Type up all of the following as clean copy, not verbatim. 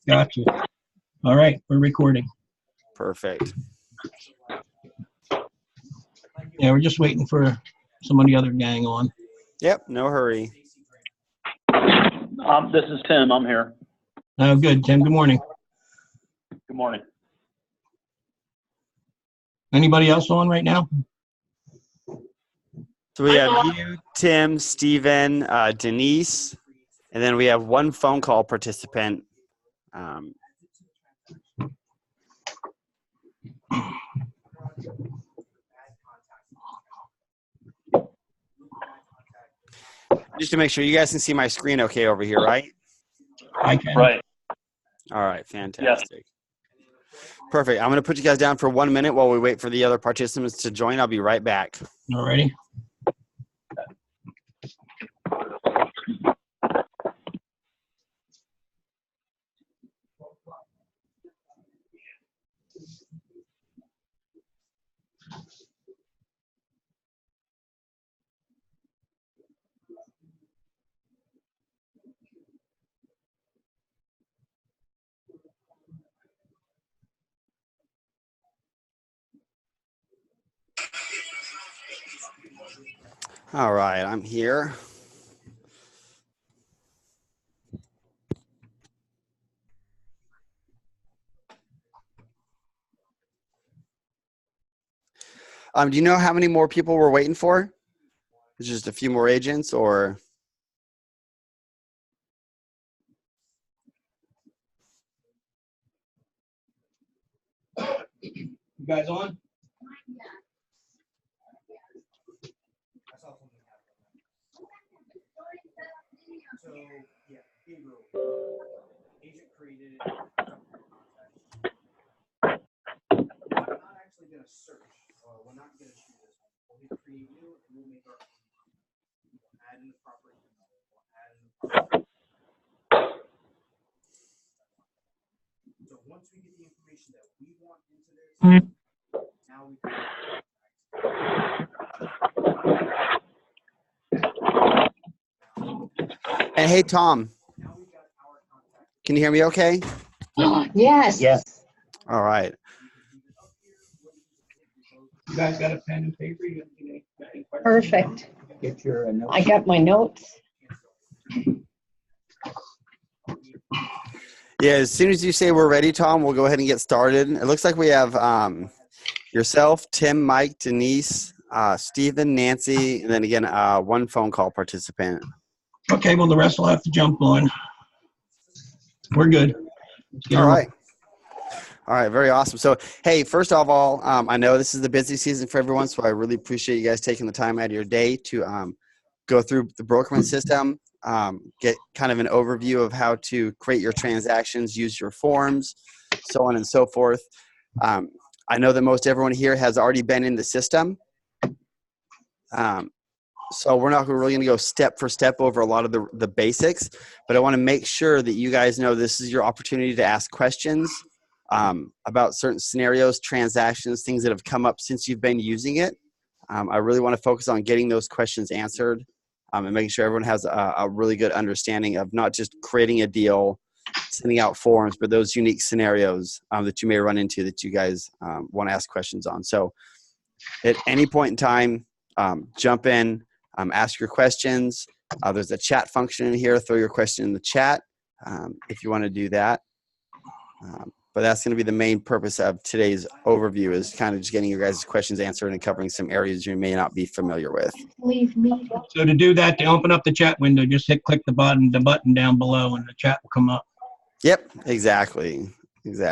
Gotcha. All right, we're recording. Perfect. Yeah, we're just waiting for some of the other gang on. Yep, no hurry. This is Tim. I'm here. Oh, good, Tim. Good morning. Good morning. Anybody else on right now? So we have you, Tim, Steven, Denise, and then we have one phone call participant. Just to make sure you guys can see my screen okay over here, right? I can. Right. All right, fantastic. Perfect. I'm going to put you guys down for 1 minute while we wait for the other participants to join. I'll be right back. All righty. All right, I'm here. Do you know how many more people we're waiting for? It's just a few more agents, or? You guys on? So, yeah, Gabriel, agent created it. We're not actually going to search, or we're not going to choose this one. We'll hit create new, and we'll make our own. We'll add in the proper email. We'll add in the proper. So once we get the information that we want into this, now we can. And hey, Tom, can you hear me okay? Yes. Yes. All right. You guys got a pen and paper? You got any questions? Perfect. Get your notes. I got my notes. Yeah, as soon as you say we're ready, Tom, we'll go ahead and get started. It looks like we have yourself, Tim, Mike, Denise, Stephen, Nancy, and then again, one phone call participant. Okay, well, the rest will have to jump on. We're good. Let's get All her right. All right, very awesome. So, hey, first of all, I know this is the busy season for everyone, so I really appreciate you guys taking the time out of your day to go through the brokermint system, get kind of an overview of how to create your transactions, use your forms, so on and so forth. I know that most everyone here has already been in the system. So we're not really going to go step for step over a lot of the basics, but I want to make sure that you guys know this is your opportunity to ask questions about certain scenarios, transactions, things that have come up since you've been using it. I really want to focus on getting those questions answered and making sure everyone has a really good understanding of not just creating a deal, sending out forms, but those unique scenarios that you may run into that you guys want to ask questions on. So at any point in time, jump in, ask your questions. There's a chat function in here. Throw your question in the chat if you want to do that. But that's going to be the main purpose of today's overview, is kind of just getting your guys' questions answered and covering some areas you may not be familiar with. Leave me. So to do that, to open up the chat window, just click the button down below, and the chat will come up. Yep, exactly. So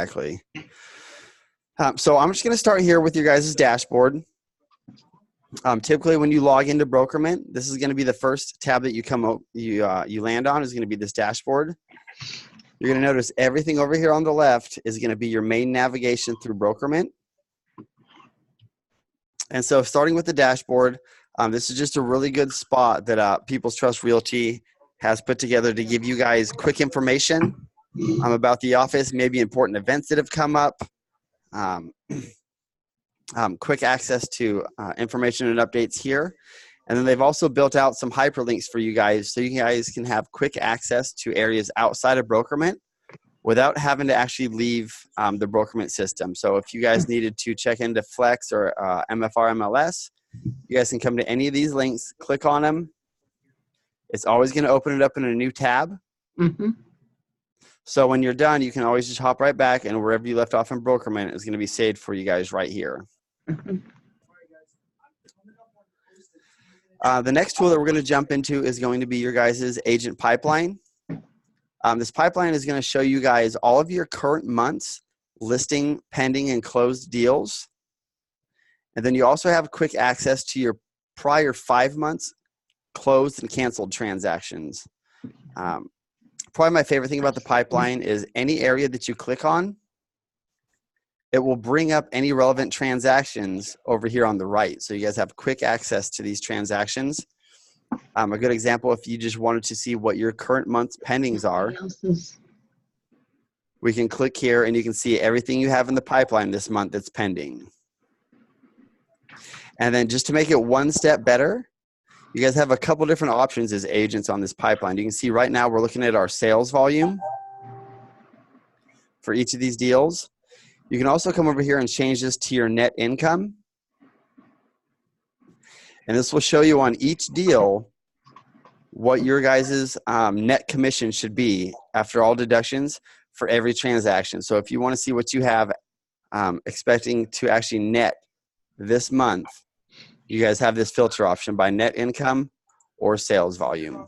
I'm just going to start here with your guys' dashboard. Typically, when you log into brokermint, this is going to be the first tab that you land on is going to be this dashboard. You're going to notice everything over here on the left is going to be your main navigation through brokermint. And so starting with the dashboard, this is just a really good spot that People's Trust Realty has put together to give you guys quick information about the office, maybe important events that have come up, quick access to information and updates here. And then they've also built out some hyperlinks for you guys so you guys can have quick access to areas outside of brokermint without having to actually leave the brokermint system. So if you guys needed to check into Flex or MFR MLS, you guys can come to any of these links, click on them. It's always going to open it up in a new tab. Mm-hmm. So when you're done, you can always just hop right back, and wherever you left off in brokermint is going to be saved for you guys right here. Mm-hmm. The next tool that we're going to jump into is going to be your guys' agent pipeline. This pipeline is going to show you guys all of your current months, listing, pending, and closed deals. And then you also have quick access to your prior 5 months closed and canceled transactions. Probably my favorite thing about the pipeline is any area that you click on, it will bring up any relevant transactions over here on the right. So you guys have quick access to these transactions. A good example, if you just wanted to see what your current month's pendings are, we can click here and you can see everything you have in the pipeline this month that's pending. And then just to make it one step better, you guys have a couple different options as agents on this pipeline. You can see right now we're looking at our sales volume for each of these deals. You can also come over here and change this to your net income. And this will show you on each deal what your guys' net commission should be after all deductions for every transaction. So if you want to see what you have expecting to actually net this month, you guys have this filter option by net income or sales volume.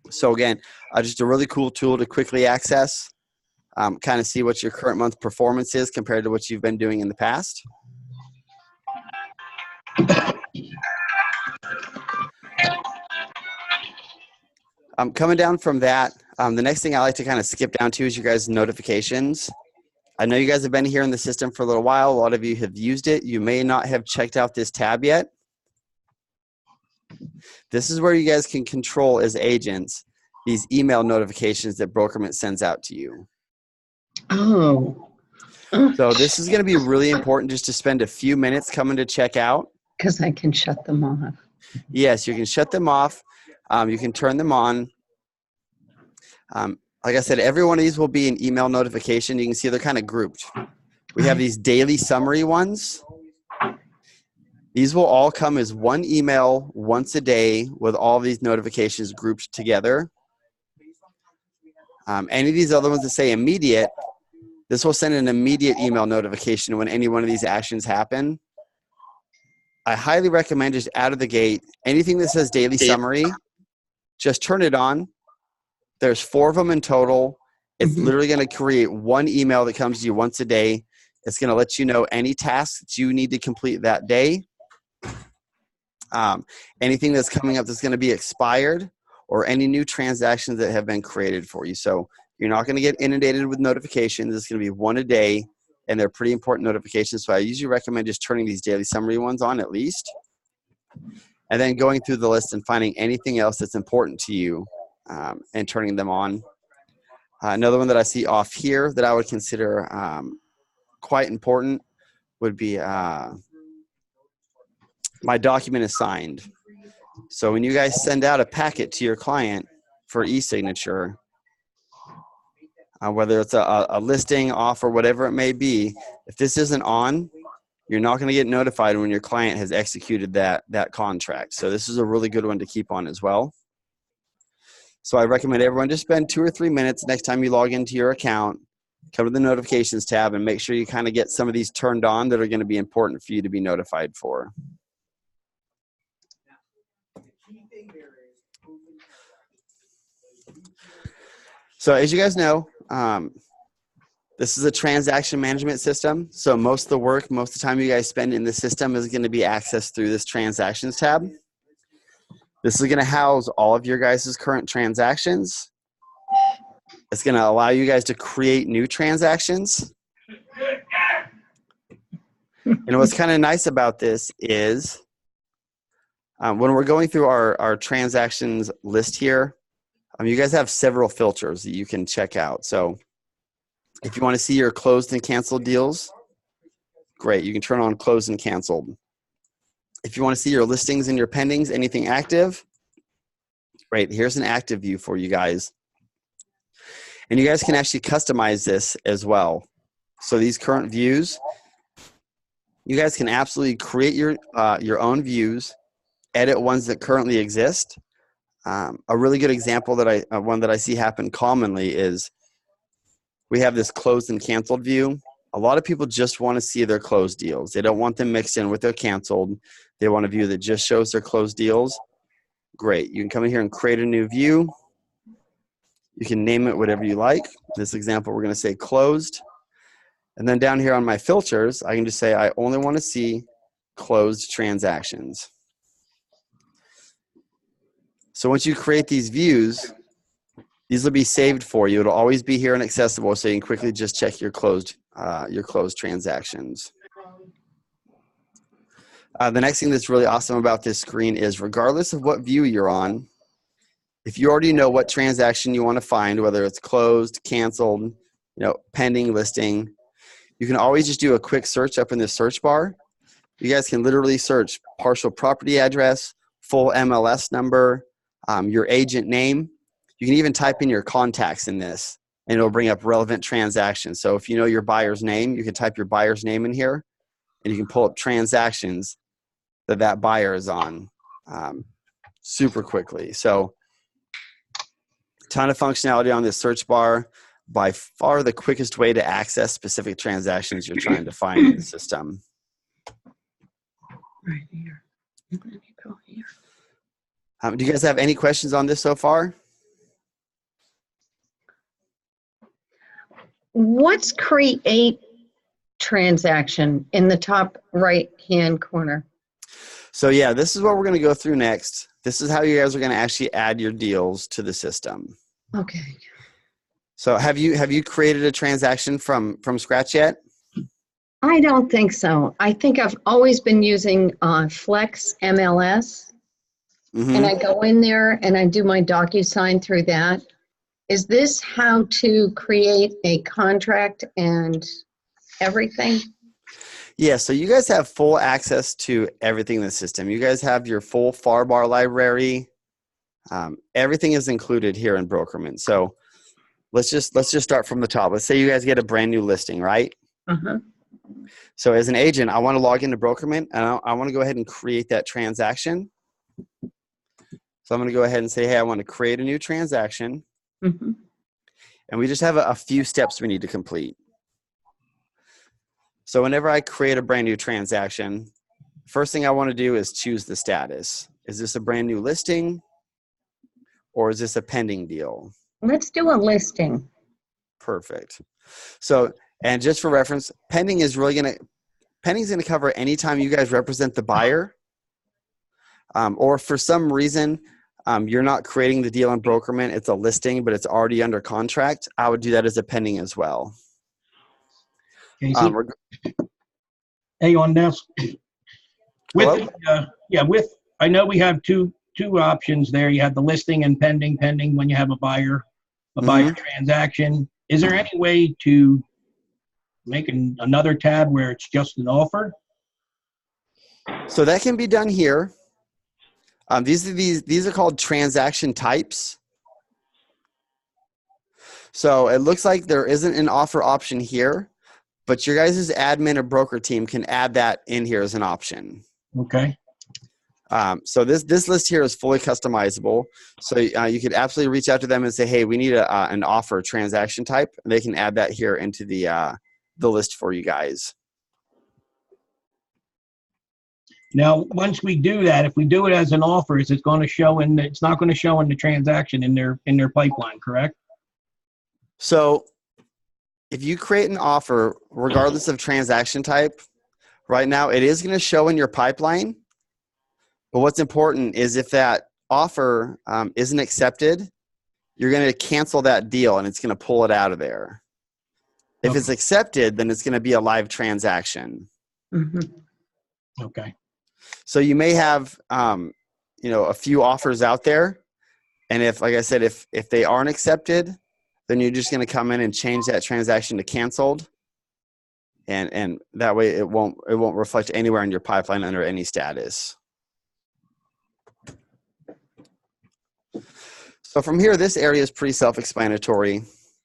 So again, just a really cool tool to quickly access, kind of see what your current month performance is compared to what you've been doing in the past. Coming down from that, the next thing I like to kind of skip down to is you guys' notifications. I know you guys have been here in the system for a little while. A lot of you have used it. You may not have checked out this tab yet. This is where you guys can control as agents these email notifications that brokermint sends out to you. Oh. So this is going to be really important just to spend a few minutes coming to check out. Because I can shut them off. Yes, you can shut them off. You can turn them on. Like I said, every one of these will be an email notification. You can see they're kind of grouped. We have these daily summary ones. These will all come as one email once a day with all these notifications grouped together. Any of these other ones that say immediate, this will send an immediate email notification when any one of these actions happen. I highly recommend just out of the gate, anything that says daily summary, just turn it on. There's 4 of them in total. It's literally going to create one email that comes to you once a day. It's going to let you know any tasks that you need to complete that day. Anything that's coming up that's going to be expired, or any new transactions that have been created for you. So you're not going to get inundated with notifications. It's going to be one a day, and they're pretty important notifications. So I usually recommend just turning these daily summary ones on at least, and then going through the list and finding anything else that's important to you and turning them on. Another one that I see off here that I would consider quite important would be my document is signed. So when you guys send out a packet to your client for e-signature, whether it's a listing, offer, whatever it may be, if this isn't on, you're not going to get notified when your client has executed that contract. So this is a really good one to keep on as well. So I recommend everyone just spend 2 or 3 minutes next time you log into your account, come to the notifications tab, and make sure you kind of get some of these turned on that are going to be important for you to be notified for. So as you guys know, this is a transaction management system. So most of the work, most of the time you guys spend in the system is going to be accessed through this transactions tab. This is going to house all of your guys' current transactions. It's going to allow you guys to create new transactions. And what's kind of nice about this is when we're going through our transactions list here, you guys have several filters that you can check out. So if you want to see your closed and canceled deals, great. You can turn on closed and canceled. If you want to see your listings and your pendings, anything active, great. Here's an active view for you guys. And you guys can actually customize this as well. So these current views, you guys can absolutely create your own views, edit ones that currently exist. A really good example that one that I see happen commonly is we have this closed and canceled view. A lot of people just want to see their closed deals. They don't want them mixed in with their canceled. They want a view that just shows their closed deals. Great. You can come in here and create a new view. You can name it whatever you like. This example, we're going to say closed. And then down here on my filters, I can just say I only want to see closed transactions. So once you create these views, these will be saved for you. It'll always be here and accessible, so you can quickly just check your closed transactions. The next thing that's really awesome about this screen is regardless of what view you're on, if you already know what transaction you want to find, whether it's closed, canceled, pending, listing, you can always just do a quick search up in the search bar. You guys can literally search partial property address, full MLS number, your agent name. You can even type in your contacts in this, and it'll bring up relevant transactions. So if you know your buyer's name, you can type your buyer's name in here, and you can pull up transactions that buyer is on super quickly. So ton of functionality on this search bar. By far the quickest way to access specific transactions you're trying to find in the system. Right here. Let me go here. Do you guys have any questions on this so far? What's create transaction in the top right-hand corner? So yeah, this is what we're going to go through next. This is how you guys are going to actually add your deals to the system. Okay. So have you created a transaction from scratch yet? I don't think so. I think I've always been using Flex MLS, and I go in there and I do my DocuSign through that. Is this how to create a contract and everything? Yeah, so you guys have full access to everything in the system. You guys have your full FAR bar library. Everything is included here in brokermint. So let's just start from the top. Let's say you guys get a brand new listing, right? Uh-huh. So as an agent, I want to log into brokermint, and I want to go ahead and create that transaction. So I'm going to go ahead and say, hey, I want to create a new transaction. Mm-hmm. And we just have a few steps we need to complete. So whenever I create a brand new transaction, first thing I want to do is choose the status. Is this a brand new listing, or is this a pending deal? Let's do a listing. Perfect. So, and just for reference, pending is going to cover anytime you guys represent the buyer, or for some reason you're not creating the deal in brokermint, it's a listing, but it's already under contract. I would do that as a pending as well. Casey? Hey, on this. Hello? I know we have two options there. You have the listing and pending when you have a buyer transaction. Is there any way to make another tab where it's just an offer? So that can be done here. These are called transaction types. So it looks like there isn't an offer option here, but your guys' admin or broker team can add that in here as an option. Okay. So this list here is fully customizable. So you could absolutely reach out to them and say, hey, we need an offer transaction type. And they can add that here into the list for you guys. Now, once we do that, if we do it as an offer, is it going to show it's not going to show in the transaction in their pipeline, correct? So if you create an offer, regardless of transaction type, right now it is going to show in your pipeline. But what's important is if that offer isn't accepted, you're going to cancel that deal and it's going to pull it out of there. If it's accepted, then it's going to be a live transaction. Mm-hmm. Okay. So you may have, a few offers out there. And if, like I said, if they aren't accepted, then you're just going to come in and change that transaction to canceled. And that way it won't reflect anywhere in your pipeline under any status. So from here, this area is pretty self-explanatory.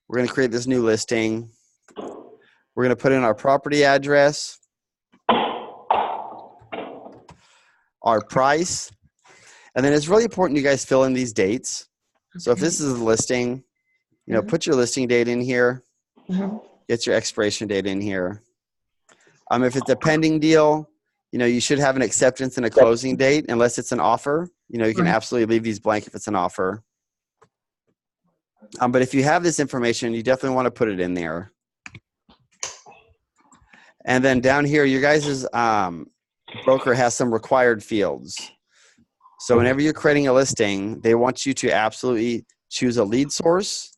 We're going to create this new listing. We're going to put in our property address, our price, and then it's really important you guys fill in these dates. So if this is a listing, you know, put your listing date in here. Get your expiration date in here. If it's a pending deal, you know, you should have an acceptance and a closing date unless it's an offer. You know, you can absolutely leave these blank if it's an offer. But if you have this information, you definitely want to put it in there. And then down here, your guys' broker has some required fields. So whenever you're creating a listing, they want you to absolutely choose a lead source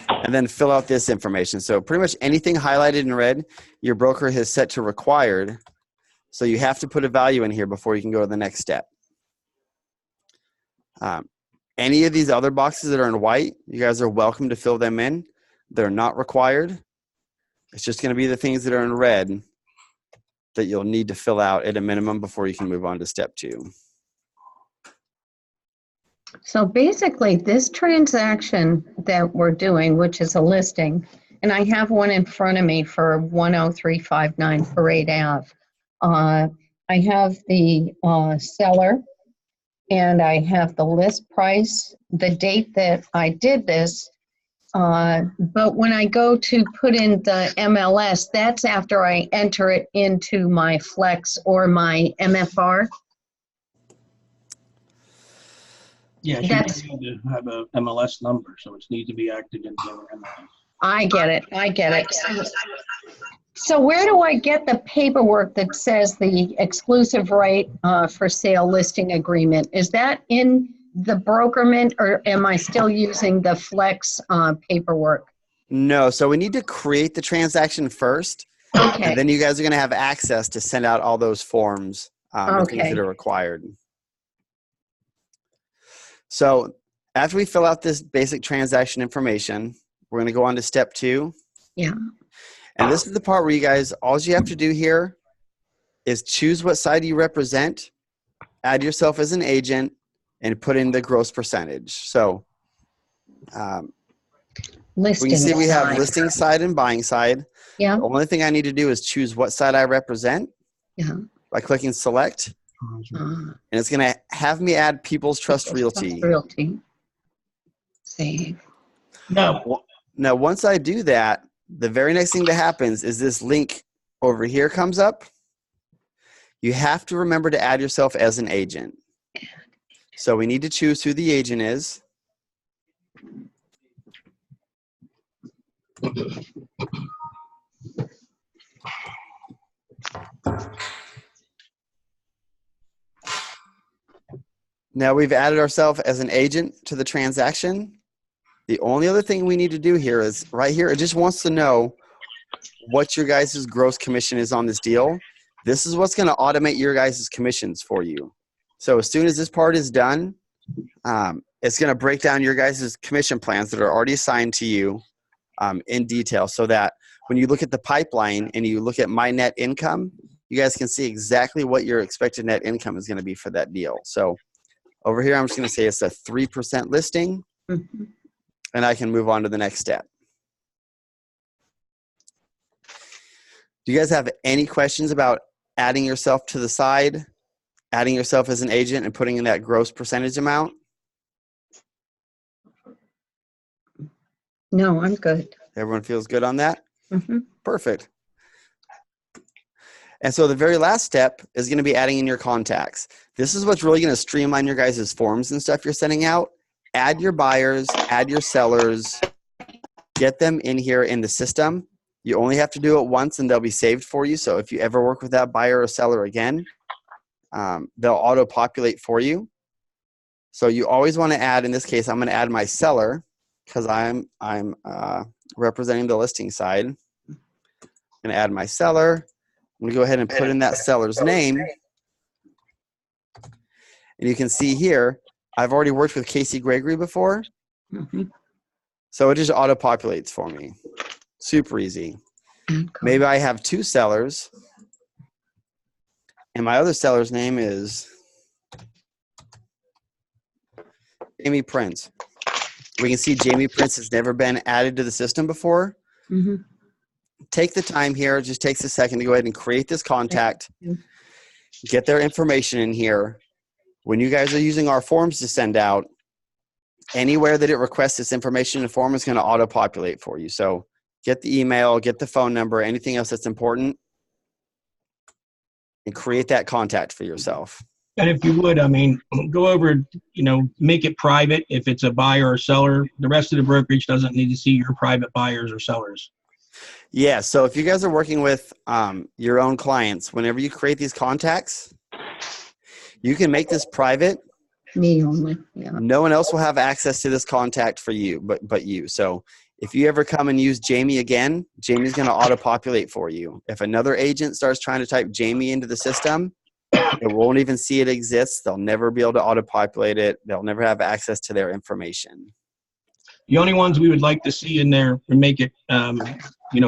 and then fill out this information. So pretty much anything highlighted in red, your broker has set to required. So you have to put a value in here before you can go to the next step. Any of these other boxes that are in white, you guys are welcome to fill them in. They're not required. It's just going to be the things that are in red that you'll need to fill out at a minimum before you can move on to step 2. So basically, this transaction that we're doing, which is a listing, and I have one in front of me for 10359 Parade Ave. I have the seller, and I have the list price, the date that I did this. But when I go to put in the MLS, that's after I enter it into my Flex or my MFR. Yeah, you need to have a MLS number, so it needs to be acted into your MLS. I get it. So where do I get the paperwork that says the exclusive right for sale listing agreement? Is that in the brokermint, or am I still using the Flex paperwork? No, so we need to create the transaction first. Okay. And then you guys are going to have access to send out all those forms and things that are required. So after we fill out this basic transaction information, we're going to go on to step 2. Yeah. And this is the part where you guys, all you have to do here is choose what side you represent, add yourself as an agent, and put in the gross percentage. So we can see we have listing side and buying side. Yeah. The only thing I need to do is choose what side I represent by clicking select. And it's going to have me add People's Trust Realty. Save. Now, once I do that, the very next thing that happens is this link over here comes up. You have to remember to add yourself as an agent. So we need to choose who the agent is. Now we've added ourselves as an agent to the transaction. The only other thing we need to do here is right here, it just wants to know what your guys' gross commission is on this deal. This is what's going to automate your guys' commissions for you. So as soon as this part is done, it's going to break down your guys' commission plans that are already assigned to you in detail, so that when you look at the pipeline and you look at my net income, you guys can see exactly what your expected net income is going to be for that deal. So over here, I'm just going to say it's a 3% listing, and I can move on to the next step. Do you guys have any questions about adding yourself to the side, adding yourself as an agent, and putting in that gross percentage amount? No, I'm good. Everyone feels good on that? Mm-hmm. Perfect. And so the very last step is going to be adding in your contacts. This is what's really going to streamline your guys' forms and stuff you're sending out. Add your buyers, add your sellers, get them in here in the system. You only have to do it once and they'll be saved for you. So if you ever work with that buyer or seller again, they'll auto-populate for you. So you always want to add, in this case, I'm going to add my seller because I'm representing the listing side. I'm going to add my seller. I'm going to go ahead and put in that seller's name. And you can see here, I've already worked with Casey Gregory before. So it just auto-populates for me. Super easy. Maybe I have 2 sellers. And my other seller's name is Amy Prince. We can see Jamie Prince has never been added to the system before. Mm-hmm. Take the time here. It just takes a second to go ahead and create this contact. Get their information in here. When you guys are using our forms to send out, anywhere that it requests this information, the form is going to auto-populate for you. So get the email, get the phone number, anything else that's important, and create that contact for yourself. And if you would, I mean, go over, make it private if it's a buyer or seller. The rest of the brokerage doesn't need to see your private buyers or sellers. Yeah, so if you guys are working with your own clients, whenever you create these contacts, you can make this private. Me only, yeah. No one else will have access to this contact for you, but you. So if you ever come and use Jamie again, Jamie's going to auto-populate for you. If another agent starts trying to type Jamie into the system, it won't even see it exists. They'll never be able to auto-populate it. They'll never have access to their information. The only ones we would like to see in there and make it,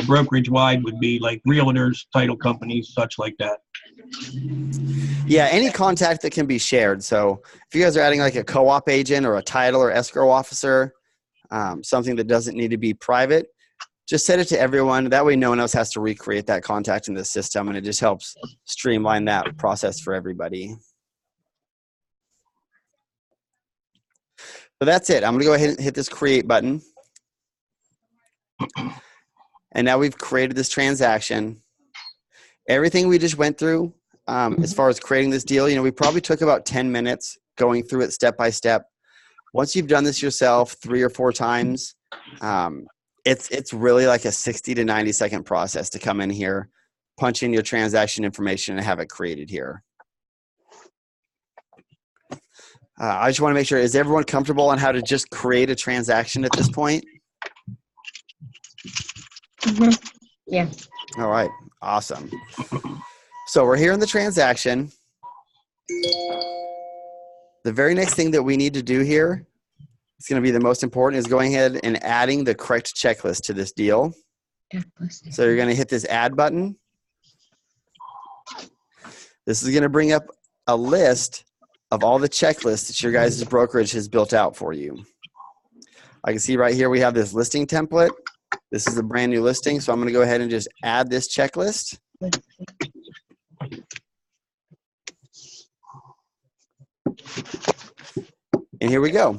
brokerage wide would be like realtors, title companies, such like that. Yeah, any contact that can be shared. So if you guys are adding like a co-op agent or a title or escrow officer, something that doesn't need to be private, just set it to everyone. That way no one else has to recreate that contact in the system, and it just helps streamline that process for everybody. So that's it. I'm going to go ahead and hit this create button. And now we've created this transaction. Everything we just went through as far as creating this deal, we probably took about 10 minutes going through it step by step. Once you've done this yourself 3 or 4 times, it's really like a 60 to 90 second process to come in here, punch in your transaction information, and have it created here. I just want to make sure, is everyone comfortable on how to just create a transaction at this point? Mm-hmm. Yeah. All right, awesome. So we're here in the transaction. The very next thing that we need to do here, it's going to be the most important, is going ahead and adding the correct checklist to this deal. So you're going to hit this add button. This is going to bring up a list of all the checklists that your guys' brokerage has built out for you. I can see right here we have this listing template. This is a brand new listing, so I'm going to go ahead and just add this checklist. And here we go.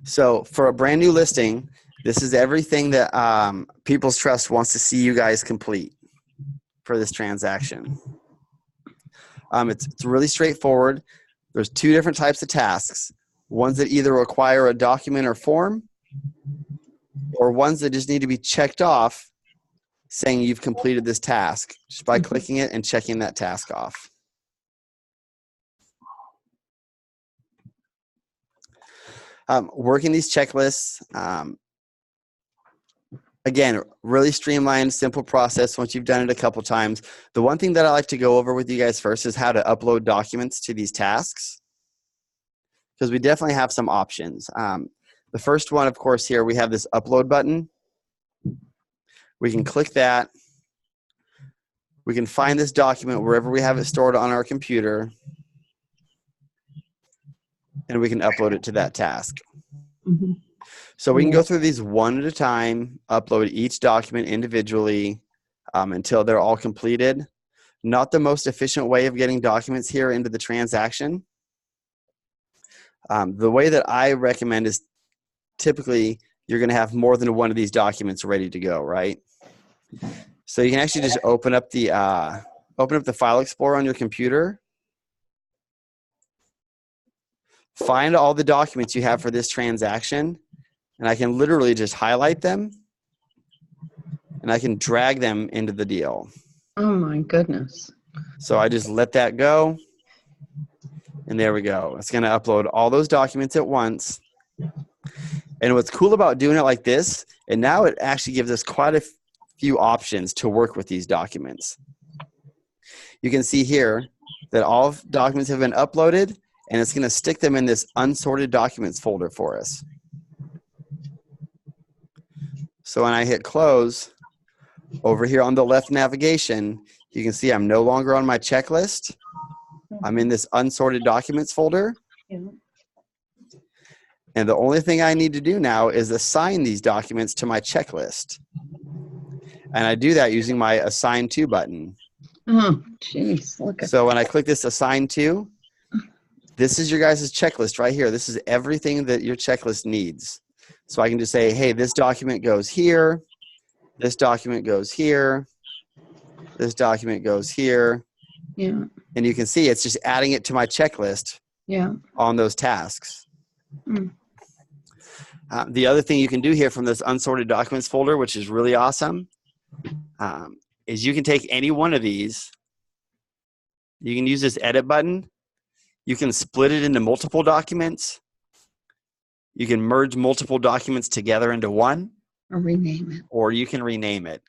So for a brand new listing, this is everything that People's Trust wants to see you guys complete for this transaction. It's really straightforward. There's 2 different types of tasks. Ones that either require a document or form, or ones that just need to be checked off saying you've completed this task just by clicking it and checking that task off. Working these checklists, again, really streamlined, simple process once you've done it a couple times. The one thing that I like to go over with you guys first is how to upload documents to these tasks, because we definitely have some options. The first one, of course, here we have this upload button. We can click that. We can find this document wherever we have it stored on our computer, and we can upload it to that task. Mm-hmm. So we can go through these one at a time, upload each document individually until they're all completed. Not the most efficient way of getting documents here into the transaction. The way that I recommend is typically you're going to have more than one of these documents ready to go, right? So you can actually just open up the File Explorer on your computer. Find all the documents you have for this transaction, and I can literally just highlight them, and I can drag them into the deal. Oh my goodness. So I just let that go, and there we go. It's going to upload all those documents at once. And what's cool about doing it like this, and now it actually gives us quite a few options to work with these documents. You can see here that all documents have been uploaded, and it's going to stick them in this unsorted documents folder for us. So when I hit close, over here on the left navigation, you can see I'm no longer on my checklist. I'm in this unsorted documents folder. Yeah. And the only thing I need to do now is assign these documents to my checklist. And I do that using my Assign To button. Oh, jeez, look at So when I click this Assign To, this is your guys' checklist right here. This is everything that your checklist needs. So I can just say, hey, this document goes here. This document goes here. This document goes here. Yeah, And you can see it's just adding it to my checklist yeah. on those tasks. Mm. The other thing you can do here from this unsorted documents folder, which is really awesome, is you can take any one of these. You can use this edit button. You can split it into multiple documents. You can merge multiple documents together into one. Or rename it. Or you can rename it.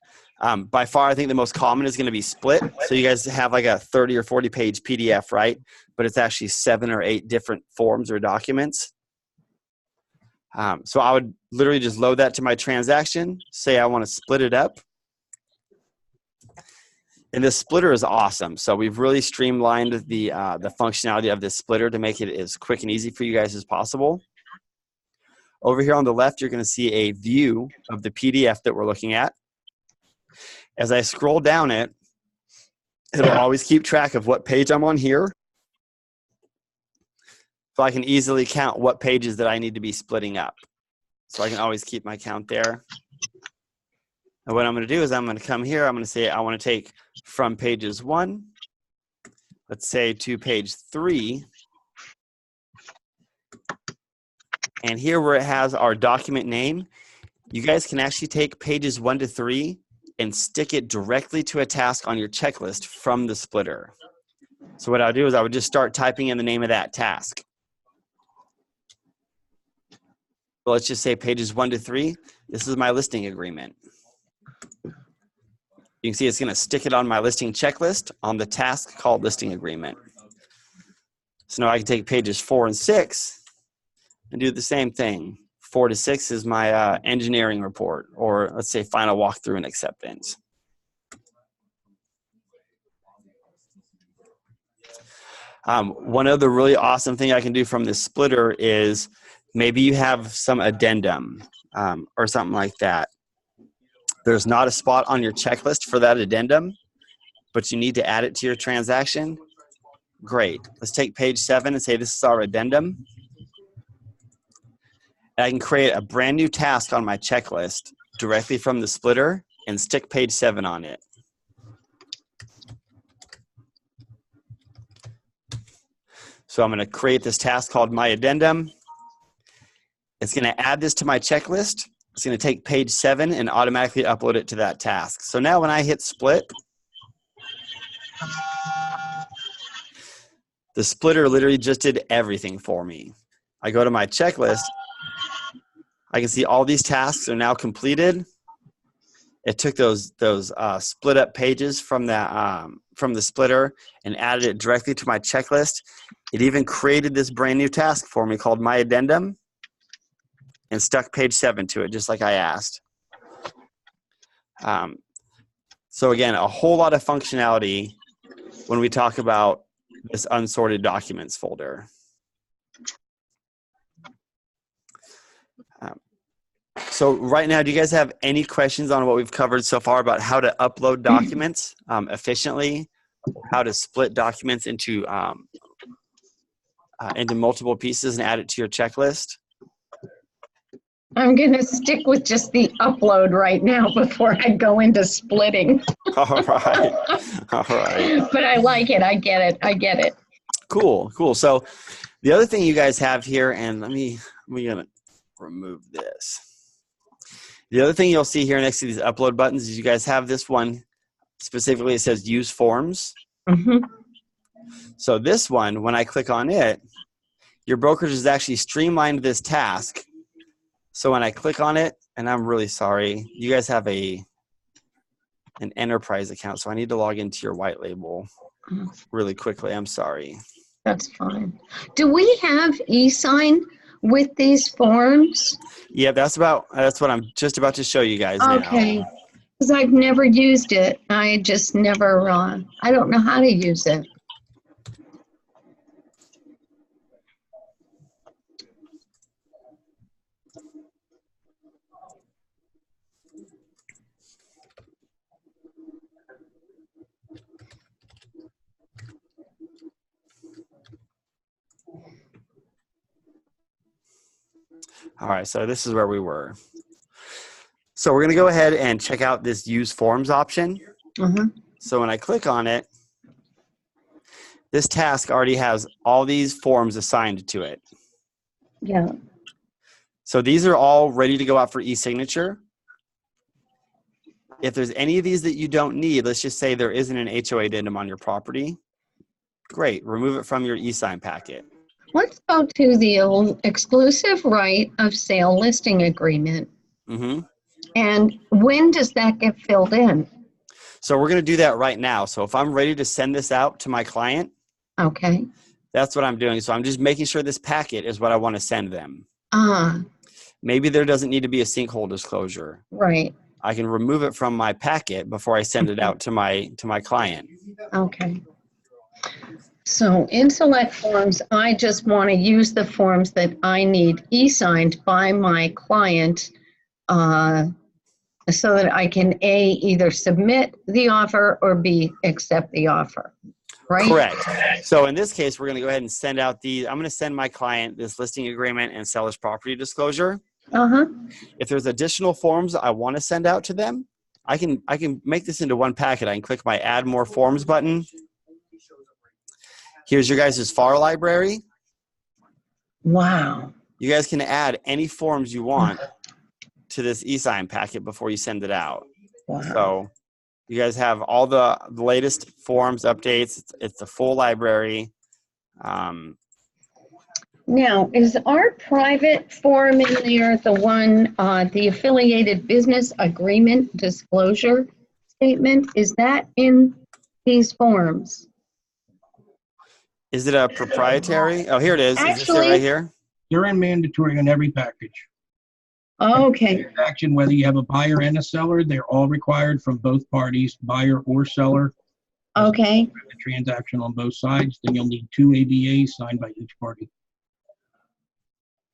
By far, I think the most common is going to be split. So you guys have like a 30 or 40 page PDF, right? But it's actually 7 or 8 different forms or documents. So I would literally just load that to my transaction, say I want to split it up. And this splitter is awesome. So we've really streamlined the functionality of this splitter to make it as quick and easy for you guys as possible. Over here on the left, you're going to see a view of the PDF that we're looking at. As I scroll down it, it'll always keep track of what page I'm on here. So I can easily count what pages that I need to be splitting up. So I can always keep my count there. And what I'm going to do is I'm going to come here. I'm going to say I want to take from pages 1, let's say, to page 3. And here where it has our document name, you guys can actually take pages 1 to 3 and stick it directly to a task on your checklist from the splitter. So what I would do is I would just start typing in the name of that task. So let's just say pages 1 to 3. This is my listing agreement. You can see it's going to stick it on my listing checklist on the task called listing agreement. So now I can take pages 4 and 6 and do the same thing. 4 to 6 is my engineering report, or let's say final walkthrough and acceptance. One other really awesome thing I can do from this splitter is maybe you have some addendum or something like that. There's not a spot on your checklist for that addendum, but you need to add it to your transaction. Great. Let's take page 7 and say this is our addendum. And I can create a brand new task on my checklist directly from the splitter and stick page 7 on it. So I'm going to create this task called my addendum. It's going to add this to my checklist. It's going to take page 7 and automatically upload it to that task. So now when I hit split, the splitter literally just did everything for me. I go to my checklist. I can see all these tasks are now completed. It took those split up pages from the splitter and added it directly to my checklist. It even created this brand new task for me called my addendum and stuck page 7 to it, just like I asked. So again, a whole lot of functionality when we talk about this unsorted documents folder. So right now, do you guys have any questions on what we've covered so far about how to upload documents efficiently, how to split documents into multiple pieces and add it to your checklist? I'm going to stick with just the upload right now before I go into splitting. All right. All right. But I like it. I get it. I get it. Cool. Cool. So the other thing you guys have here, and we're going to remove this. The other thing you'll see here next to these upload buttons is you guys have this one specifically. It says use forms. Mm-hmm. So this one, when I click on it, your brokerage has actually streamlined this task. So when I click on it, and I'm really sorry, you guys have an enterprise account, so I need to log into your white label really quickly. I'm sorry. That's fine. Do we have e-sign with these forms? Yeah, that's what I'm just about to show you guys now. Okay, because I've never used it. I just never, I don't know how to use it. All right, so this is where we were. So we're going to go ahead and check out this use forms option. So when I click on it, this task already has all these forms assigned to it. Yeah. So these are all ready to go out for e-signature. If there's any of these that you don't need, let's just say there isn't an HOA addendum on your property. Great, remove it from your e-sign packet. Let's go to the exclusive right of sale listing agreement. And when does that get filled in? So we're going to do that right now. So if I'm ready to send this out to my client, Okay. that's what I'm doing. So I'm just making sure this packet is what I want to send them. Ah, Maybe there doesn't need to be a sinkhole disclosure. right. I can remove it from my packet before I send it out to my client. Okay. So in select forms, I just want to use the forms that I need e-signed by my client so that I can A, either submit the offer or B, accept the offer, right? Correct. So in this case, we're going to go ahead and send out I'm going to send my client this listing agreement and seller's property disclosure. If there's additional forms I want to send out to them, I can make this into one packet. I can click my add more forms button. Here's your guys' FAR library. Wow. You guys can add any forms you want to this e-sign packet before you send it out. Wow. So you guys have all the latest forms, updates. It's the full library. Now, is our private form in there the one, the affiliated business agreement disclosure statement? Is that in these forms? Is it a proprietary? Oh, here it is. Is this it right here? They're in mandatory on every package. Okay. Transaction, whether you have a buyer and a seller, they're all required from both parties, buyer or seller. Okay. The transaction on both sides, then you'll need 2 ABAs signed by each party.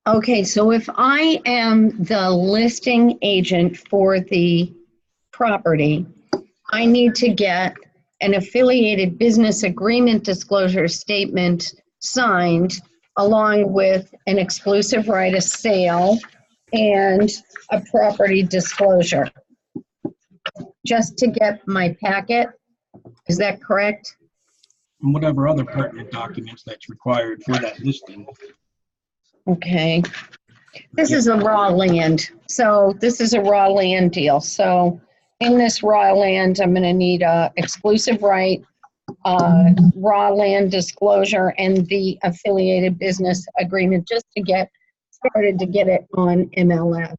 Okay, so if I am the listing agent for the property, I need to get an affiliated business agreement disclosure statement signed along with an exclusive right of sale and a property disclosure, just to get my packet. Is that correct? And whatever other pertinent documents that's required for that listing. Okay. This is a raw land. So this is a raw land deal. So in this raw land, I'm going to need a exclusive right, raw land disclosure, and the affiliated business agreement just to get started to get it on MLS.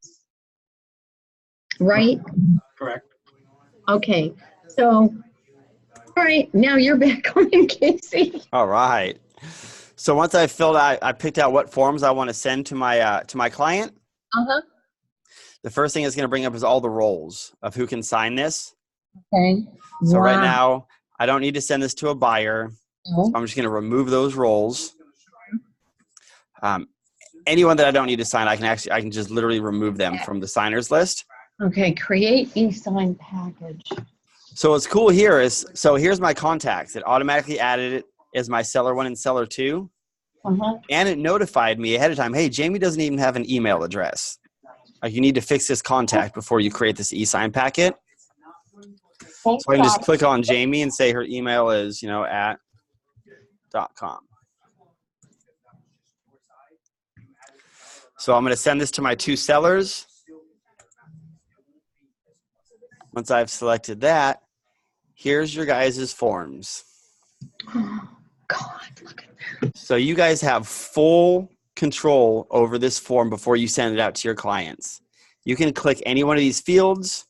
Right? Correct. Okay. So, all right. Now you're back on, Casey. All right. So once I filled out, I picked out what forms I want to send to my client. The first thing it's going to bring up is all the roles of who can sign this. Okay. So Wow. right now, I don't need to send this to a buyer. No. So I'm just going to remove those roles. Anyone that I don't need to sign, I can just literally remove them from the signers list. Okay. Create e-sign package. So what's cool here is, so here's my contacts. It automatically added it as my seller 1 and seller 2. And it notified me ahead of time, hey, Jamie doesn't even have an email address. Like, you need to fix this contact before you create this e-sign packet. So I can just click on Jamie and say her email is, @.com. So I'm going to send this to my 2 sellers. Once I've selected that, here's your guys' forms. Oh, God, look at that. So you guys have full control over this form before you send it out to your clients. You can click any one of these fields,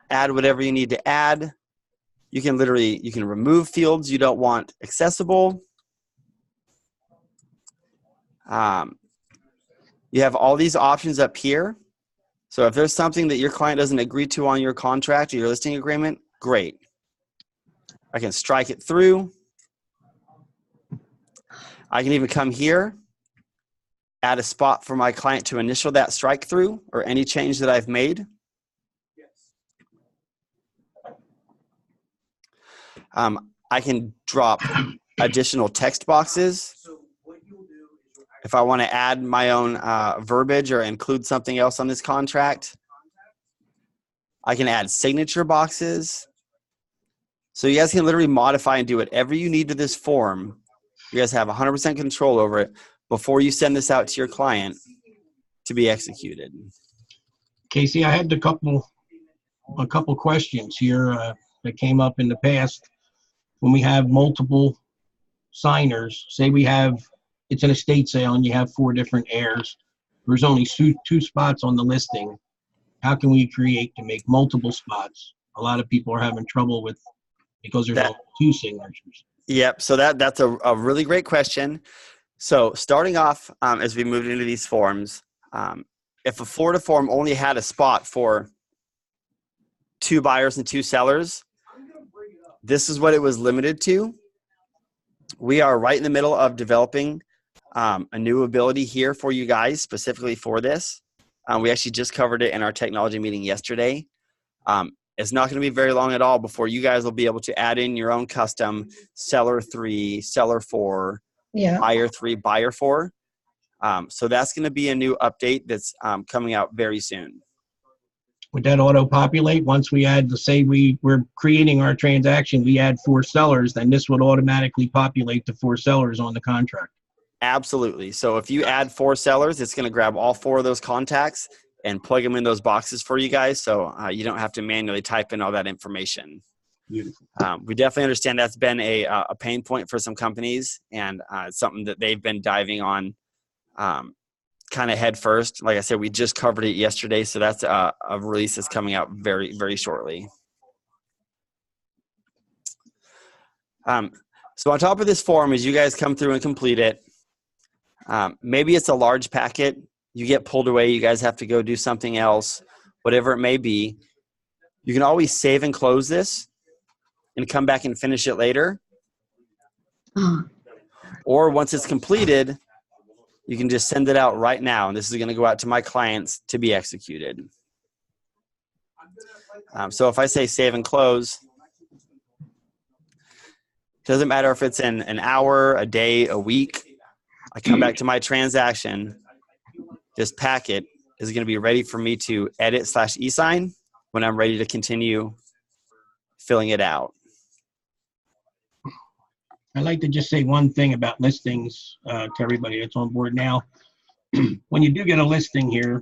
add whatever you need to add. You can remove fields you don't want accessible. You have all these options up here. So if there's something that your client doesn't agree to on your contract or your listing agreement, great. I can strike it through. I can even come here, add a spot for my client to initial that strike through or any change that I've made. I can drop additional text boxes. So what you'll do is you'll If I want to add my own verbiage or include something else on this contract, I can add signature boxes. So you guys can literally modify and do whatever you need to this form. You guys have 100% control over it before you send this out to your client to be executed. Casey, I had a couple questions here that came up in the past. When we have multiple signers, say it's an estate sale and you have 4 different heirs, there's only 2 spots on the listing. How can we create to make multiple spots? A lot of people are having trouble with because there's only 2 signatures. Yep. So that's a really great question. So starting off, as we moved into these forms, if a Florida form only had a spot for 2 buyers and 2 sellers, this is what it was limited to. We are right in the middle of developing a new ability here for you guys, specifically for this. We actually just covered it in our technology meeting yesterday. It's not going to be very long at all before you guys will be able to add in your own custom seller 3, seller 4, buyer 3, buyer 4. So that's going to be a new update that's coming out very soon. Would that auto-populate once we add, say we're creating our transaction, we add 4 sellers, then this would automatically populate the 4 sellers on the contract? Absolutely. So if you add 4 sellers, it's going to grab all 4 of those contacts and plug them in those boxes for you guys, so you don't have to manually type in all that information. Beautiful. We definitely understand that's been a pain point for some companies, and it's something that they've been diving on kind of head first. Like I said, we just covered it yesterday, so that's a release that's coming out very, very shortly. So on top of this form, as you guys come through and complete it, maybe it's a large packet, you get pulled away, you guys have to go do something else, whatever it may be, you can always save and close this and come back and finish it later. Or once it's completed, you can just send it out right now, and this is going to go out to my clients to be executed. So if I say save and close, it doesn't matter if it's in an hour, a day, a week. I come back to my transaction. This packet is going to be ready for me to edit/e-sign when I'm ready to continue filling it out. I'd like to just say one thing about listings to everybody that's on board now. When you do get a listing here,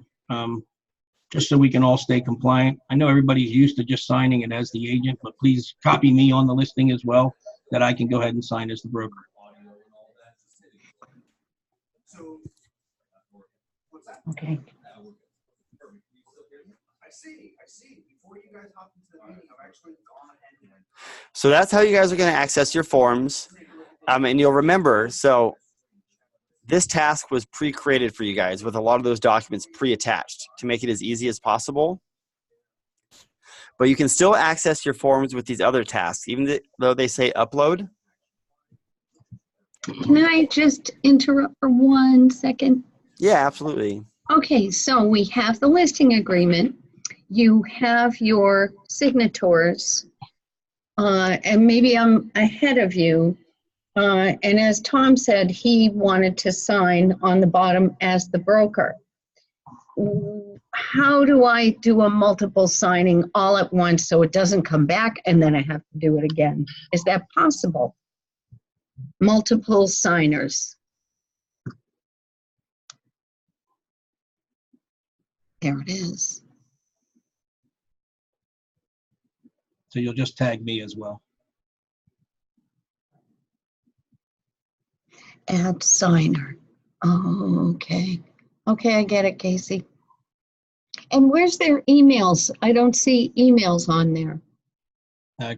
just so we can all stay compliant, I know everybody's used to just signing it as the agent, but please copy me on the listing as well, that I can go ahead and sign as the broker. Okay. I see. Before you guys hop into the meeting, I've actually gone ahead and So that's how you guys are going to access your forms. And you'll remember, so this task was pre-created for you guys with a lot of those documents pre-attached to make it as easy as possible. But you can still access your forms with these other tasks, even though they say upload. Can I just interrupt for 1 second? Yeah, absolutely. Okay, so we have the listing agreement. You have your signators, and maybe I'm ahead of you. And as Tom said, he wanted to sign on the bottom as the broker. How do I do a multiple signing all at once so it doesn't come back and then I have to do it again? Is that possible? Multiple signers. There it is. So you'll just tag me as well. Add signer. Oh, okay. Okay, I get it, Casey. And where's their emails? I don't see emails on there.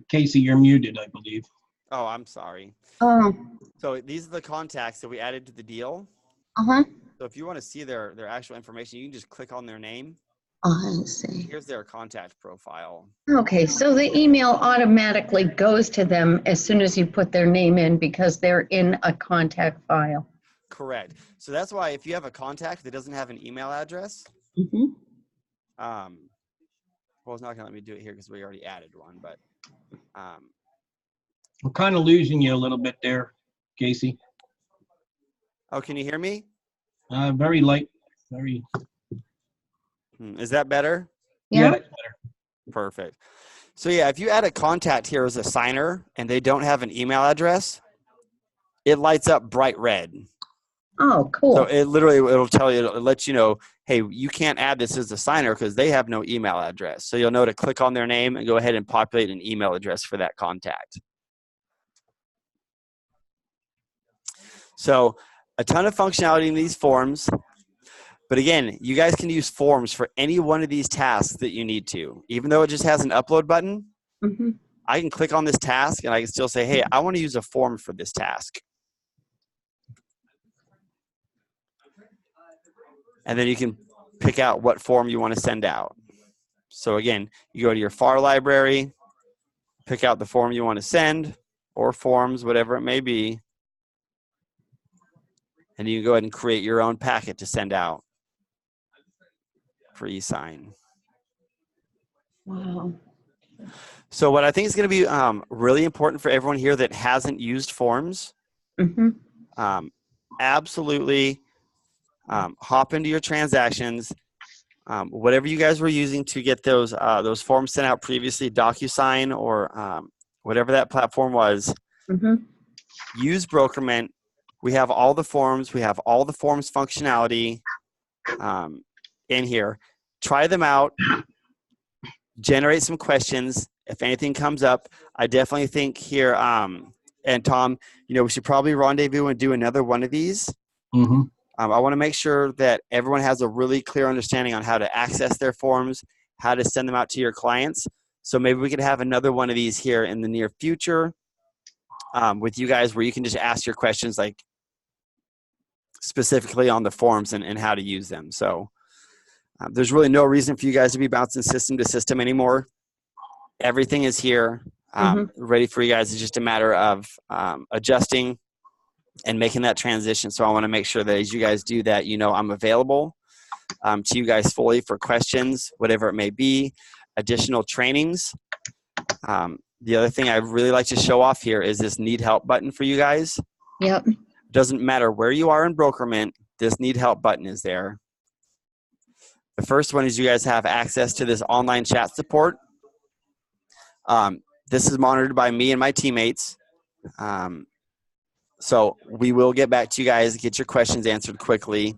Casey, you're muted, I believe. Oh, I'm sorry. Oh, So these are the contacts that we added to the deal. uh-huh. So if you want to see their actual information, you can just click on their name. Let's see. Here's their contact profile. Okay, so the email automatically goes to them as soon as you put their name in because they're in a contact file. Correct. So that's why if you have a contact that doesn't have an email address, Mm-hmm. Well, it's not going to let me do it here because we already added one, but I'm kind of losing you a little bit there, Casey. Oh, can you hear me? Very light, very. Is that better? Yeah, Yeah. that's better. Perfect. So yeah, if you add a contact here as a signer and they don't have an email address, it lights up bright red. Oh, So cool. it'll tell you, it'll let you know, hey, you can't add this as a signer because they have no email address. So you'll know to click on their name and go ahead and populate an email address for that contact. So a ton of functionality in these forms. But again, you guys can use forms for any one of these tasks that you need to. Even though it just has an upload button, Hmm. I can click on this task and I can still say, hey, I want to use a form for this task. And then you can pick out what form you want to send out. So again, you go to your FAR library, pick out the form you want to send, or forms, whatever it may be. And you can go ahead and create your own packet to send out for e-sign. Wow. So what I think is going to be really important for everyone here that hasn't used forms, Hmm. absolutely hop into your transactions. Whatever you guys were using to get those forms sent out previously, DocuSign or whatever that platform was, Hmm. use brokermint. We have all the forms. We have all the forms functionality in here. Try them out. Generate some questions. If anything comes up, I definitely think here, and Tom, we should probably rendezvous and do another one of these. Mm-hmm. I want to make sure that everyone has a really clear understanding on how to access their forms, how to send them out to your clients. So maybe we could have another one of these here in the near future with you guys where you can just ask your questions like specifically on the forms and how to use them. So there's really no reason for you guys to be bouncing system to system anymore. Everything is here, ready for you guys. It's just a matter of adjusting and making that transition. So I want to make sure that as you guys do that, I'm available to you guys fully for questions, whatever it may be, additional trainings. The other thing I really like to show off here is this need help button for you guys. Yep. Doesn't matter where you are in brokermint, this need help button is there. The first one is you guys have access to this online chat support. This is monitored by me and my teammates. So we will get back to you guys, get your questions answered quickly.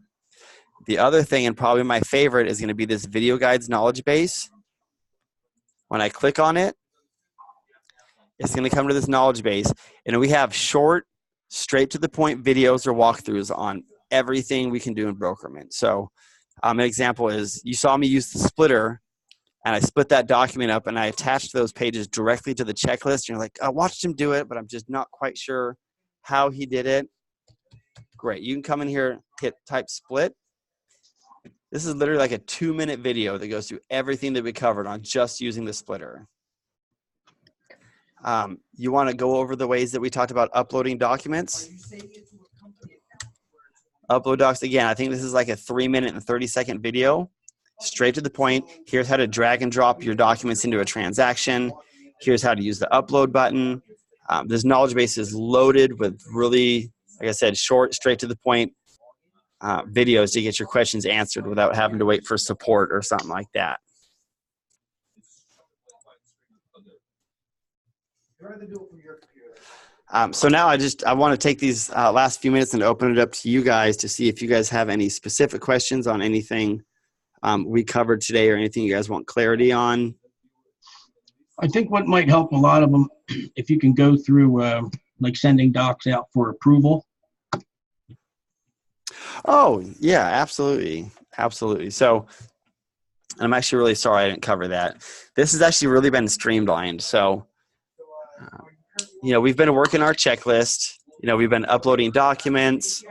The other thing, and probably my favorite, is going to be this video guides knowledge base. When I click on it, it's going to come to this knowledge base. And we have short, straight to the point videos or walkthroughs on everything we can do in brokermint. So an example is you saw me use the splitter and I split that document up and I attached those pages directly to the checklist. And you're like, I watched him do it, but I'm just not quite sure how he did it. Great. You can come in here, hit type split. This is literally like a 2-minute video that goes through everything that we covered on just using the splitter. You want to go over the ways that we talked about uploading documents? Upload docs. Again, I think this is like a 3-minute and 30-second video. Straight to the point. Here's how to drag and drop your documents into a transaction. Here's how to use the upload button. This knowledge base is loaded with really, like I said, short, straight to the point videos to get your questions answered without having to wait for support or something like that. So now I want to take these last few minutes and open it up to you guys to see if you guys have any specific questions on anything we covered today or anything you guys want clarity on. I think what might help a lot of them, if you can go through like sending docs out for approval. Oh, yeah, absolutely. Absolutely. So I'm actually really sorry I didn't cover that. This has actually really been streamlined. So, we've been working our checklist. We've been uploading documents.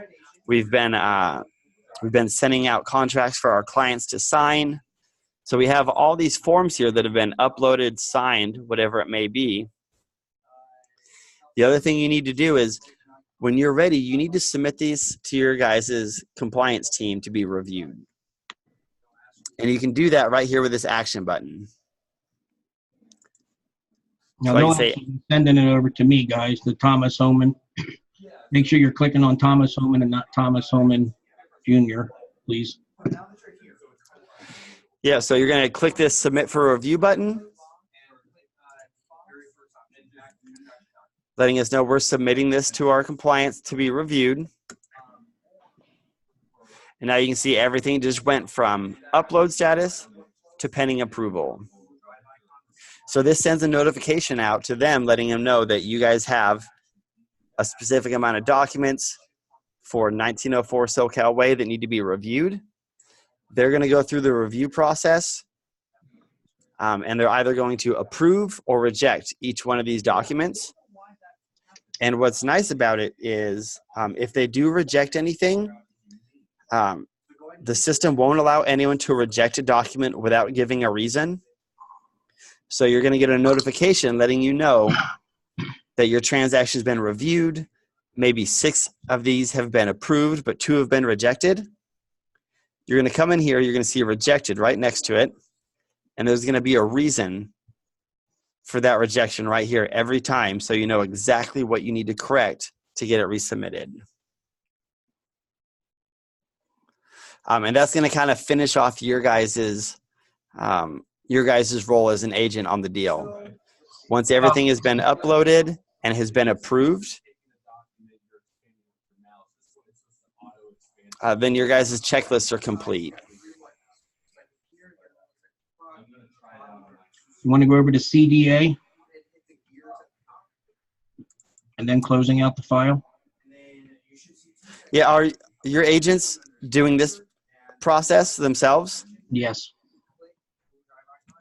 We've been sending out contracts for our clients to sign. So we have all these forms here that have been uploaded, signed, whatever it may be. The other thing you need to do is when you're ready, you need to submit these to your guys' compliance team to be reviewed. And you can do that right here with this action button. Now, So I they'll can say, actually be sending it over to me, guys, to Thomas Homan. Make sure you're clicking on Thomas Homan and not Thomas Homan Jr., please. yeah, so you're going to click this submit for review button, letting us know we're submitting this to our compliance to be reviewed. And now you can see everything just went from upload status to pending approval. So this sends a notification out to them letting them know that you guys have a specific amount of documents for 1904 SoCal Way that need to be reviewed. They're going to go through the review process, and they're either going to approve or reject each one of these documents. And what's nice about it is if they do reject anything, the system won't allow anyone to reject a document without giving a reason. So you're going to get a notification letting you know that your transaction has been reviewed. Maybe 6 of these have been approved, but 2 have been rejected. You're going to come in here, you're going to see rejected right next to it. And there's going to be a reason for that rejection right here every time, so you know exactly what you need to correct to get it resubmitted. And that's going to kind of finish off your guys's role as an agent on the deal. Once everything has been uploaded and has been approved, then your guys' checklists are complete. You want to go over to CDA and then closing out the file? Yeah, are your agents doing this process themselves? Yes.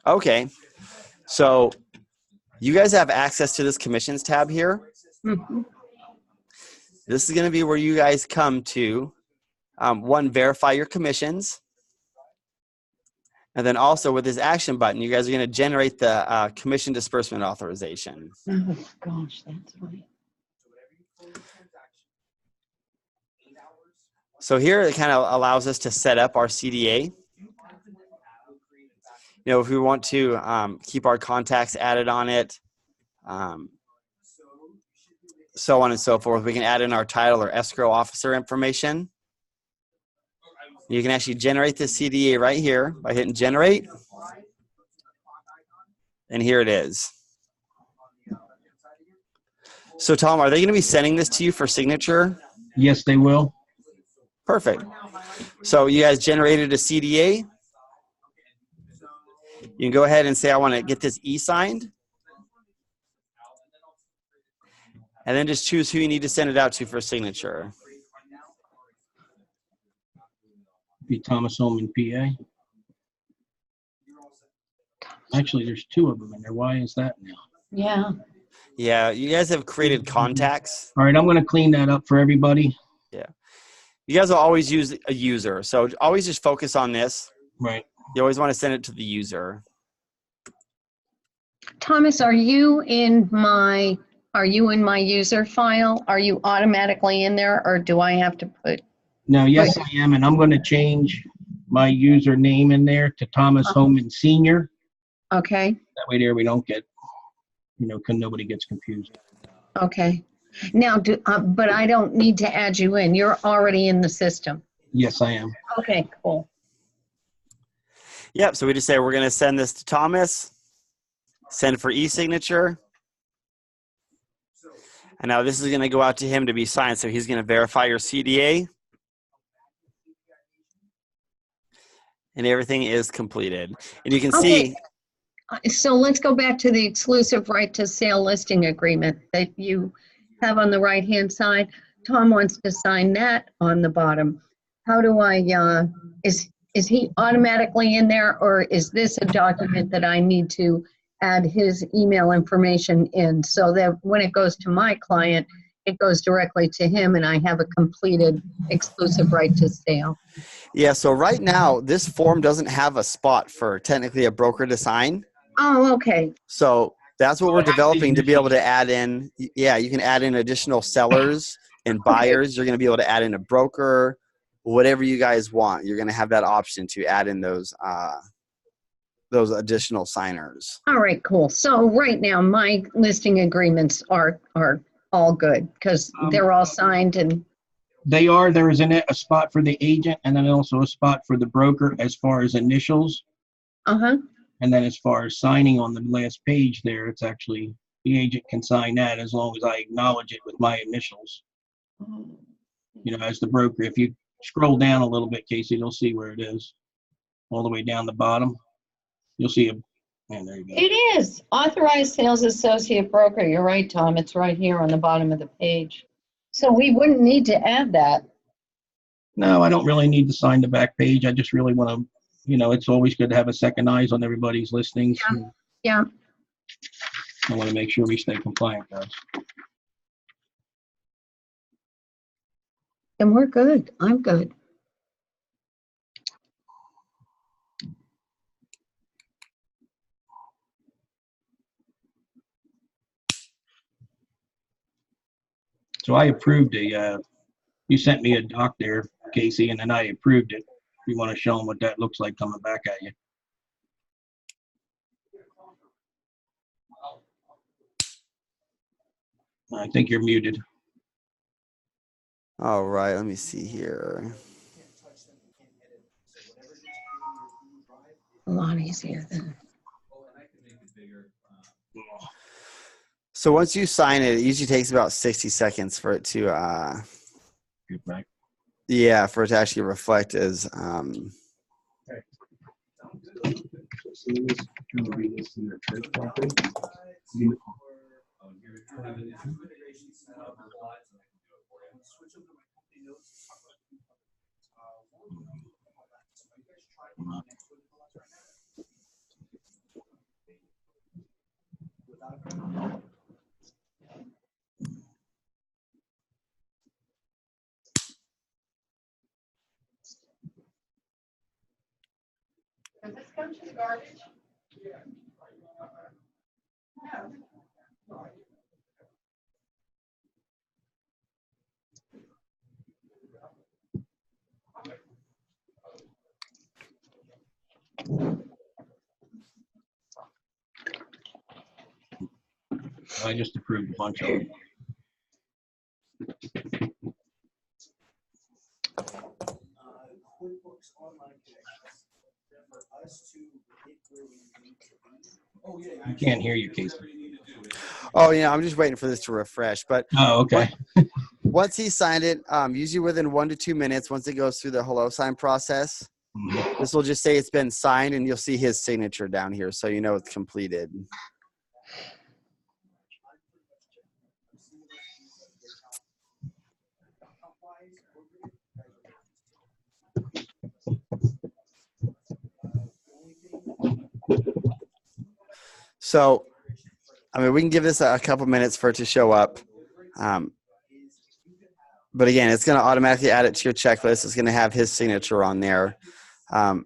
Okay. So you guys have access to this commissions tab here. Mhm. This is going to be where you guys come to, one, verify your commissions. And then also with this action button, you guys are going to generate the commission disbursement authorization. Oh, gosh, that's right. So here it kind of allows us to set up our CDA. You know, if we want to keep our contacts added on it, so on and so forth, we can add in our title or escrow officer information. You can actually generate this CDA right here by hitting generate. And here it is. So Tom, are they going to be sending this to you for signature? Yes, they will. Perfect. So you guys generated a CDA. You can go ahead and say, I want to get this e-signed. And then just choose who you need to send it out to for signature. Be Thomas Holman, PA. Actually, there's 2 of them in there. Why is that now? Yeah. Yeah, you guys have created contacts. All right, I'm going to clean that up for everybody. Yeah. You guys will always use a user. So always just focus on this. Right. You always want to send it to the user. Thomas, are you in my user file? Are you automatically in there, or do I have to put? No, yes, I am, and I'm going to change my username in there to Thomas Holman Senior. Okay. That way there we don't get, nobody gets confused. Okay. Now, but I don't need to add you in. You're already in the system. Yes, I am. Okay, cool. Yep, so we just say we're going to send this to Thomas, send for e-signature. And now this is going to go out to him to be signed, so he's going to verify your CDA. And everything is completed. And you can see. So let's go back to the exclusive right to sale listing agreement that you have on the right-hand side. Tom wants to sign that on the bottom. How do I, is he automatically in there, or is this a document that I need to add his email information in so that when it goes to my client, it goes directly to him and I have a completed exclusive right to sale? Yeah, so right now, this form doesn't have a spot for technically a broker to sign. Oh, okay. So that's what we're developing to be able to add in. Yeah, you can add in additional sellers and buyers. You're going to be able to add in a broker, whatever you guys want. You're going to have that option to add in those those additional signers. All right, cool. So right now, my listing agreements are all good because they're all signed and, They are. There is a spot for the agent and then also a spot for the broker as far as initials. uh-huh. And then as far as signing on the last page there, it's actually the agent can sign that as long as I acknowledge it with my initials. You know, as the broker, if you scroll down a little bit, Casey, you'll see where it is. All the way down the bottom. You'll see and there you go. It is authorized sales associate broker. You're right, Tom. It's right here on the bottom of the page. So we wouldn't need to add that. No, I don't really need to sign the back page. I just really want to, you know, it's always good to have a second eyes on everybody's listings. Yeah. I want to make sure we stay compliant, guys. And we're good. I'm good. So I approved you sent me a doc there, Casey, and then I approved it. You want to show them what that looks like coming back at you. I think you're muted. All right, let me see here. A lot easier than. So once you sign it, it usually takes about 60 seconds for it to, Get back. yeah, for it to actually reflect as, Does this come to the garbage? I just approved a bunch of them. QuickBooks Online Connections. For us to get where we need to be. Oh, yeah. I can't hear you, Casey. oh, yeah, I'm just waiting for this to refresh. But Oh, okay. once he signed it, usually within 1 to 2 minutes, once it goes through the hello sign process, this will just say it's been signed and you'll see his signature down here. So you know it's completed. So, I mean, we can give this a couple minutes for it to show up. But again, it's going to automatically add it to your checklist. It's going to have his signature on there.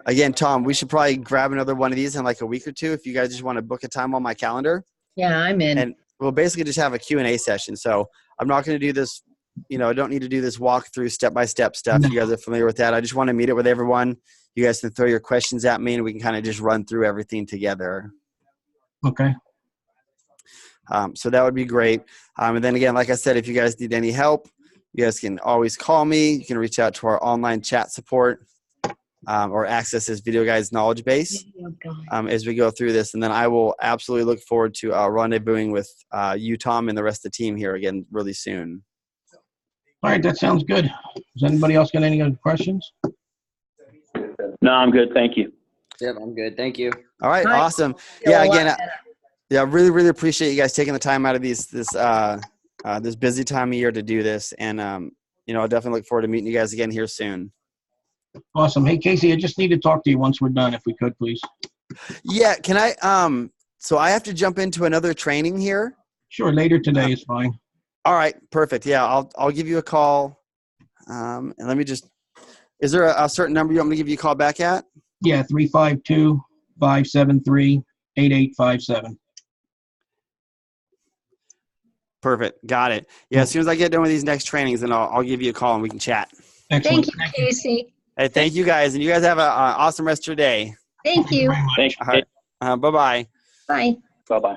Again, Tom, we should probably grab another one of these in like a week or two if you guys just want to book a time on my calendar. Yeah, I'm in. And we'll basically just have a Q&A session. So I'm not going to do this, you know, I don't need to do this walkthrough step-by-step stuff. You guys are familiar with that. I just want to meet it with everyone. You guys can throw your questions at me and we can kind of just run through everything together. Okay. So that would be great. And then again, like I said, if you guys need any help, you guys can always call me. You can reach out to our online chat support or access this video guys knowledge base as we go through this. And then I will absolutely look forward to rendezvousing with you, Tom, and the rest of the team here again really soon. All right, that sounds good. Does anybody else got any other questions? No, I'm good. Thank you. Yep, I'm good. Thank you. All right, All right. awesome. Yeah, again, yeah, really, really appreciate you guys taking the time out of this busy time of year to do this. And, you know, I definitely look forward to meeting you guys again here soon. Awesome. Hey, Casey, I just need to talk to you once we're done, if we could, please. Yeah, can I, so I have to jump into another training here. Sure, later today is fine. All right, perfect. Yeah, I'll give you a call. And let me just, is there a certain number you want me to give you a call back at? Yeah, 352-573-8857. Perfect. Got it. Yeah, as soon as I get done with these next trainings, then I'll give you a call and we can chat. Excellent. Thank you, Casey. Hey, thank you guys. And you guys have an awesome rest of your day. Thank you. Very much. Thanks. All right. Bye-bye. Bye. Bye-bye.